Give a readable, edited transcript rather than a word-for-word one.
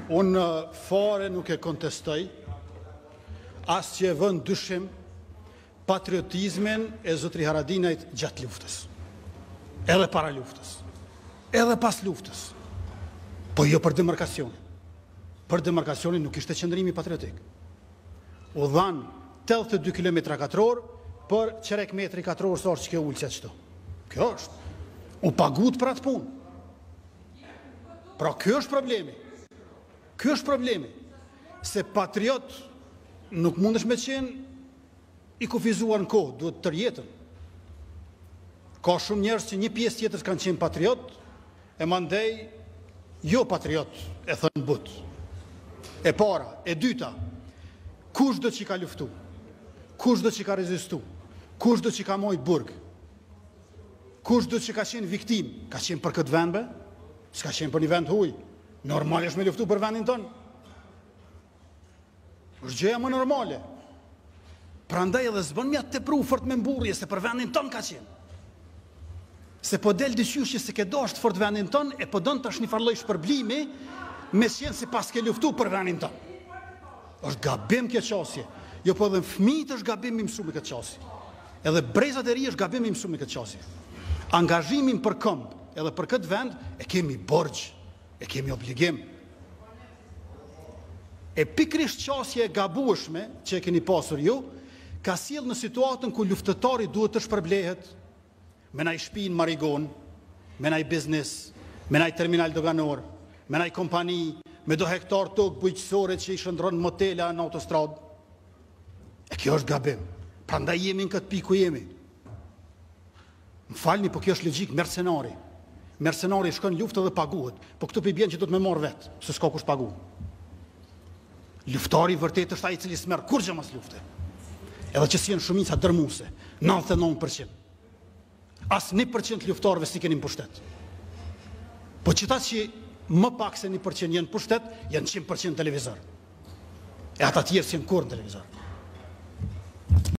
Unë fare nuk e kontestoj, as që e vën dyshim patriotizmin e zotri Haradinajt gjatë luftës, edhe para luftës, edhe pas luftës, po jo për demarkacionin. Për demarkacionin nuk ishte qëndrimi patriotik. U dhanë 82 km/h për qerek metri katror sa që ke ullë që qëto. Kjo është. U pagut për atë punë. Pra kjo është problemi. Kjo është problemi. Se patriot nuk mundesh me qenë i kufizuar në kohë, duhet të rjetën. Ka shumë njerëz që një pjesë tjetër kanë qenë patriot, e mandej jo patriot, e thënë but. E para, e dyta, kush do që ka luftu, kush do që ka rezistu, kush do që ka mojt burg, kush do që ka qenë viktim, ka qenë për këtë vendbe, s'ka qenë për një vend huj, normal është me luftu për vendin tonë. është gjëja më normale. Prandaj edhe s'bën mjaft të pru fort me mburje se për vendin ton ka qenë. Se po del dyqysh që se ke dashur fort vendin ton e po don tash një farlloj shpërblimi me qenë si pas ke luftu për vendin ton. Është gabim kjo qasje. Jo po edhe fëmijët është gabim me mësu me këtë qasje. Edhe brezat e ri është gabim me mësu me këtë qasje. Angazhimin për këmbë edhe për këtë vend e kemi borxh, e kemi obligim. E pikrisht qasje e gabueshme që e keni pasur ju, ka sjell në situatën ku luftëtari duhet të shpërblehet me naj shtëpi në Marigon, me naj biznes, me naj terminal doganor, me naj kompani, me do hektar tokë bujqësore që i shëndron motela në autostradë. E kjo është gabim. Prandaj jemi në këtë pikë ku jemi. Më falni, po kjo është logjik mercenari. Mercenari shkon luftë dhe paguhet, po këtu përbjen që do të me marr vetë, se s'ka kush pagu. Luftari vërtet është ai i cili s'merr kurrë mas lufte. Edhe që si janë shumica dërmuese, 99%. As 1% luftarëve si keni në pushtet. Po qëta që më pak se 1% janë pushtet, janë 100% televizor. E ata tjerë si janë kurrë në televizor.